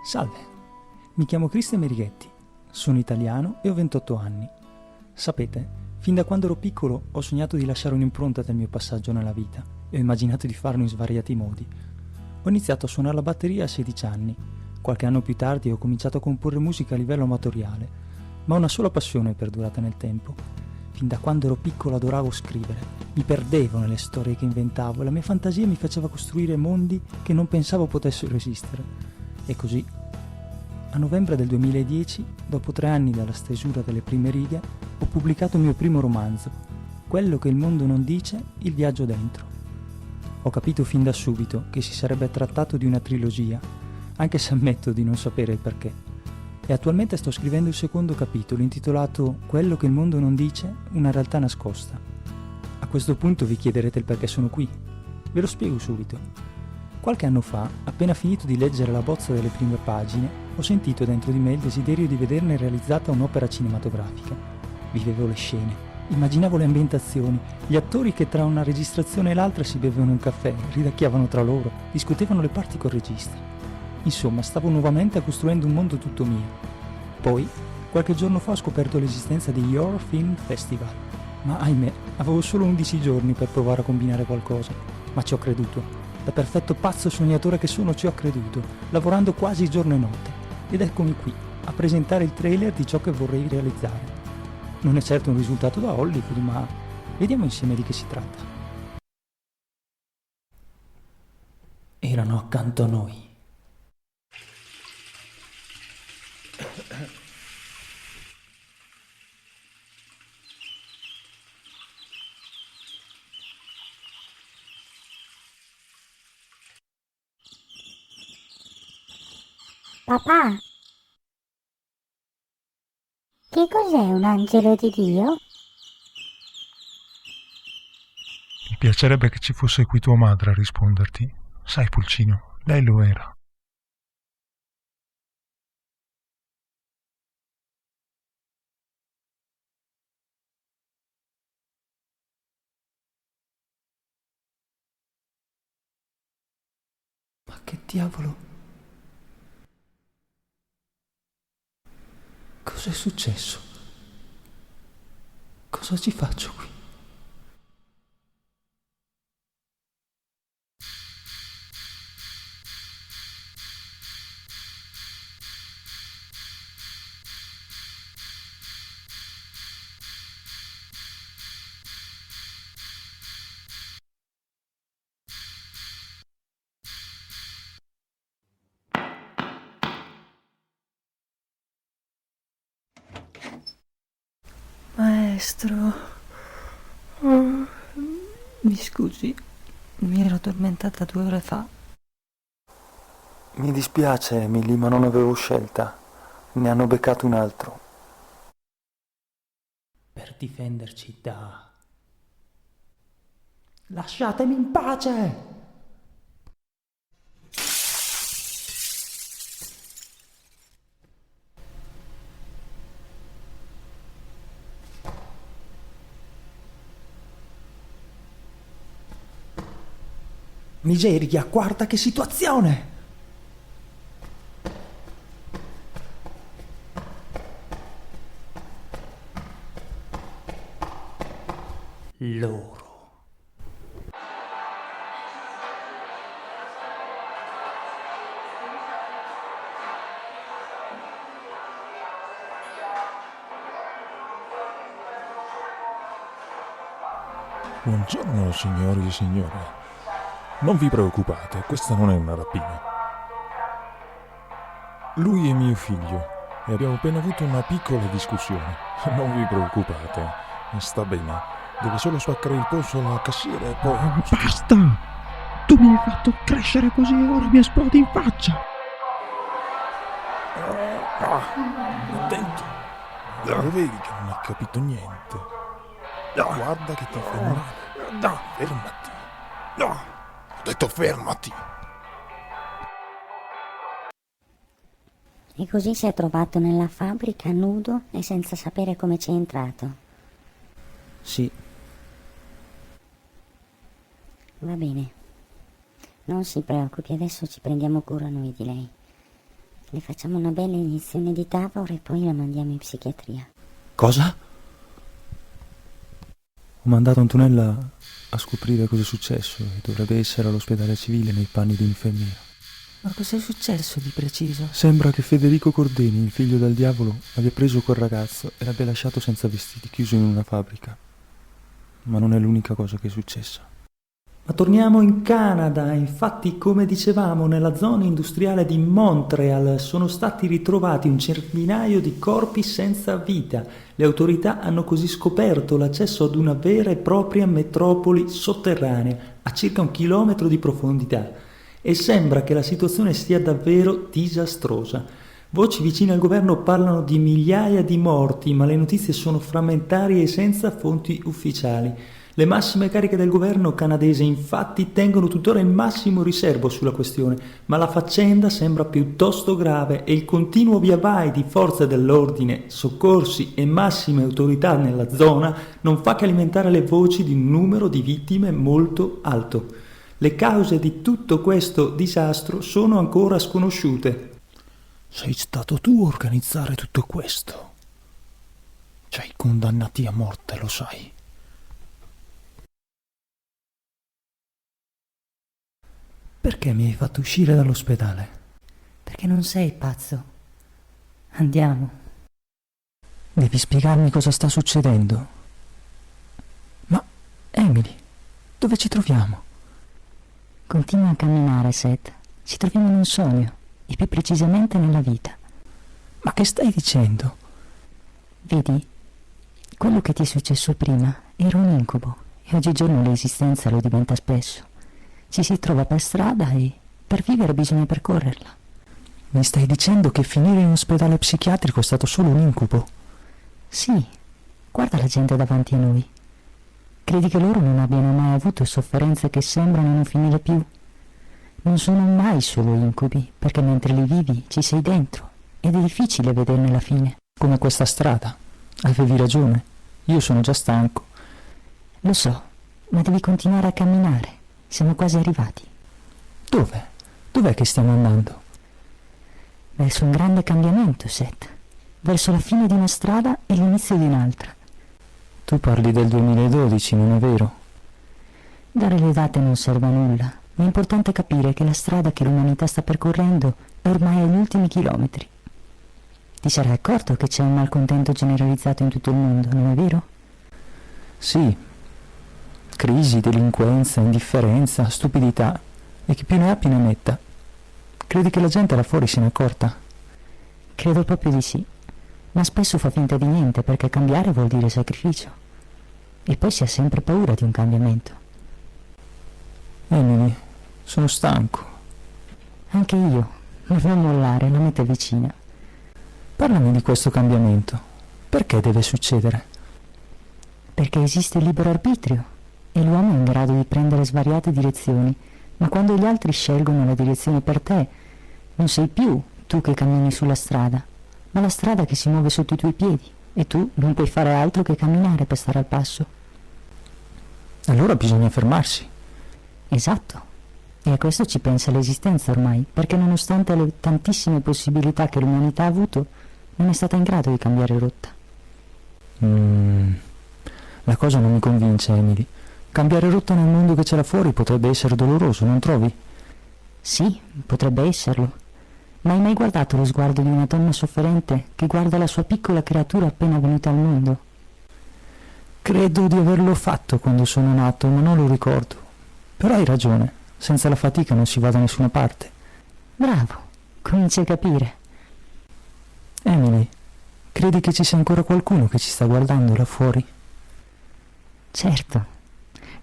Salve, mi chiamo Cristian Merighetti, sono italiano e ho 28 anni. Sapete, fin da quando ero piccolo ho sognato di lasciare un'impronta del mio passaggio nella vita e ho immaginato di farlo in svariati modi. Ho iniziato a suonare la batteria a 16 anni. Qualche anno più tardi ho cominciato a comporre musica a livello amatoriale, ma una sola passione è perdurata nel tempo. Fin da quando ero piccolo adoravo scrivere, mi perdevo nelle storie che inventavo e la mia fantasia mi faceva costruire mondi che non pensavo potessero esistere. E così, a novembre del 2010, dopo 3 anni dalla stesura delle prime righe, ho pubblicato il mio primo romanzo, Quello che il mondo non dice, il viaggio dentro. Ho capito fin da subito che si sarebbe trattato di una trilogia, anche se ammetto di non sapere il perché. E attualmente sto scrivendo il secondo capitolo, intitolato Quello che il mondo non dice, una realtà nascosta. A questo punto vi chiederete il perché sono qui. Ve lo spiego subito. Qualche anno fa, appena finito di leggere la bozza delle prime pagine, ho sentito dentro di me il desiderio di vederne realizzata un'opera cinematografica. Vivevo le scene, immaginavo le ambientazioni, gli attori che tra una registrazione e l'altra si bevevano un caffè, ridacchiavano tra loro, discutevano le parti col regista. Insomma, stavo nuovamente costruendo un mondo tutto mio. Poi, qualche giorno fa ho scoperto l'esistenza di Your Film Festival. Ma ahimè, avevo solo 11 giorni per provare a combinare qualcosa. Ma ci ho creduto. Da perfetto pazzo sognatore che sono ci ho creduto, lavorando quasi giorno e notte. Ed eccomi qui, a presentare il trailer di ciò che vorrei realizzare. Non è certo un risultato da Hollywood, ma vediamo insieme di che si tratta. Erano accanto a noi. Papà, che cos'è un angelo di Dio? Mi piacerebbe che ci fosse qui tua madre a risponderti. Sai, Pulcino, lei lo era. Ma che diavolo? Cos'è successo? Cosa ci faccio qui? Maestro, mi scusi, mi ero addormentata 2 ore fa. Mi dispiace, Emily, ma non avevo scelta. Ne hanno beccato un altro. Per difenderci da... Lasciatemi in pace! Miseria, guarda che situazione! Loro. Buongiorno signori e signore. Non vi preoccupate, questa non è una rapina. Lui è mio figlio e abbiamo appena avuto una piccola discussione. Non vi preoccupate, sta bene. Deve solo spaccare il polso alla cassiera e poi... Basta! Tu mi hai fatto crescere così e ora mi esplodi in faccia! Attento! Lo vedi che non hai capito niente? Guarda che ti fai male. No, fermati. No, ho detto fermati. E così si è trovato nella fabbrica nudo e senza sapere come ci è entrato. Sì, Va bene, non si preoccupi, adesso ci prendiamo cura noi di lei. Le facciamo una bella iniezione di Tavor e poi la mandiamo in psichiatria. Cosa? Ho mandato Antonella a scoprire cosa è successo e dovrebbe essere all'ospedale civile nei panni di infermiera. Ma cos'è successo di preciso? Sembra che Federico Cordeni, il figlio del diavolo, abbia preso quel ragazzo e l'abbia lasciato senza vestiti, chiuso in una fabbrica. Ma non è l'unica cosa che è successa. Ma torniamo in Canada. Infatti, come dicevamo, nella zona industriale di Montreal sono stati ritrovati un centinaio di corpi senza vita. Le autorità hanno così scoperto l'accesso ad una vera e propria metropoli sotterranea, a circa 1 chilometro di profondità. E sembra che la situazione sia davvero disastrosa. Voci vicine al governo parlano di migliaia di morti, ma le notizie sono frammentarie e senza fonti ufficiali. Le massime cariche del governo canadese infatti tengono tuttora il massimo riservo sulla questione, ma la faccenda sembra piuttosto grave e il continuo via vai di forze dell'ordine, soccorsi e massime autorità nella zona non fa che alimentare le voci di un numero di vittime molto alto. Le cause di tutto questo disastro sono ancora sconosciute. Sei stato tu a organizzare tutto questo. Ci hai condannati a morte, lo sai. Perché mi hai fatto uscire dall'ospedale? Perché non sei pazzo. Andiamo. Devi spiegarmi cosa sta succedendo. Ma, Emily, dove ci troviamo? Continua a camminare, Seth. Ci troviamo in un sogno, e più precisamente nella vita. Ma che stai dicendo? Vedi, quello che ti è successo prima era un incubo, e oggigiorno l'esistenza lo diventa spesso. Ci si trova per strada e per vivere bisogna percorrerla. Mi stai dicendo che finire in ospedale psichiatrico è stato solo un incubo? Sì, guarda la gente davanti a noi. Credi che loro non abbiano mai avuto sofferenze che sembrano non finire più? Non sono mai solo incubi, perché mentre li vivi ci sei dentro ed è difficile vederne la fine. Come questa strada. Avevi ragione. Io sono già stanco. Lo so, ma devi continuare a camminare. Siamo quasi arrivati. Dove? Dov'è che stiamo andando? Verso un grande cambiamento, Seth. Verso la fine di una strada e l'inizio di un'altra. Tu parli del 2012, non è vero? Dare le date non serve a nulla. Ma è importante capire che la strada che l'umanità sta percorrendo è ormai agli ultimi chilometri. Ti sarai accorto che c'è un malcontento generalizzato in tutto il mondo, non è vero? Sì. Crisi, delinquenza, indifferenza, stupidità. E chi più ne ha più ne metta. Credi che la gente là fuori se ne accorta? Credo proprio di sì. Ma spesso fa finta di niente perché cambiare vuol dire sacrificio. E poi si ha sempre paura di un cambiamento. Emily, sono stanco. Anche io. Ma non mollare, la meta è vicina. Parlami di questo cambiamento. Perché deve succedere? Perché esiste il libero arbitrio e l'uomo è in grado di prendere svariate direzioni, ma quando gli altri scelgono la direzione per te, non sei più tu che cammini sulla strada, ma la strada che si muove sotto i tuoi piedi e tu non puoi fare altro che camminare per stare al passo. Allora bisogna fermarsi. Esatto. E a questo ci pensa l'esistenza ormai, perché nonostante le tantissime possibilità che l'umanità ha avuto, non è stata in grado di cambiare rotta. La cosa non mi convince, Emily. Cambiare rotta nel mondo che c'è là fuori potrebbe essere doloroso, non trovi? Sì, potrebbe esserlo. Ma hai mai guardato lo sguardo di una donna sofferente che guarda la sua piccola creatura appena venuta al mondo? Credo di averlo fatto quando sono nato, ma non lo ricordo. Però hai ragione, senza la fatica non si va da nessuna parte. Bravo, cominci a capire. Emily, credi che ci sia ancora qualcuno che ci sta guardando là fuori? Certo.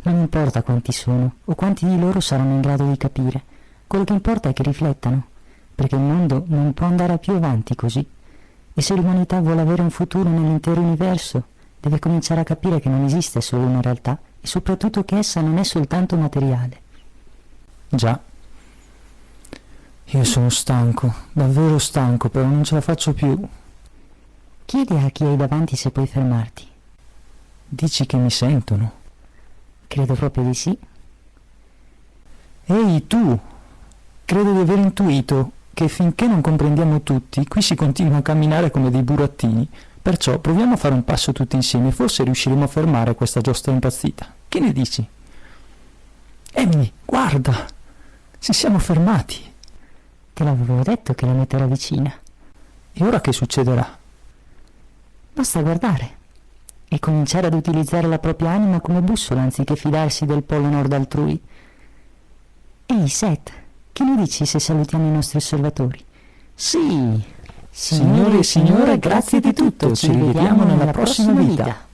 Non importa quanti sono o quanti di loro saranno in grado di capire. Quello che importa è che riflettano, perché il mondo non può andare più avanti così. E se l'umanità vuole avere un futuro nell'intero universo, deve cominciare a capire che non esiste solo una realtà e soprattutto che essa non è soltanto materiale. Già. Io sono stanco, davvero stanco, però non ce la faccio più. Chiedi a chi hai davanti se puoi fermarti. Dici che mi sentono? Credo proprio di sì. Ehi, tu! Credo di aver intuito che finché non comprendiamo tutti, qui si continua a camminare come dei burattini. Perciò proviamo a fare un passo tutti insieme e forse riusciremo a fermare questa giostra impazzita. Che ne dici? Amy, guarda! Ci siamo fermati. Te l'avevo detto che la meta era vicina. E ora che succederà? Basta guardare e cominciare ad utilizzare la propria anima come bussola anziché fidarsi del polo nord altrui. Ehi, Seth, che ne dici se salutiamo i nostri osservatori? Sì! Signori e signore, grazie di tutto. Ci rivediamo nella prossima vita.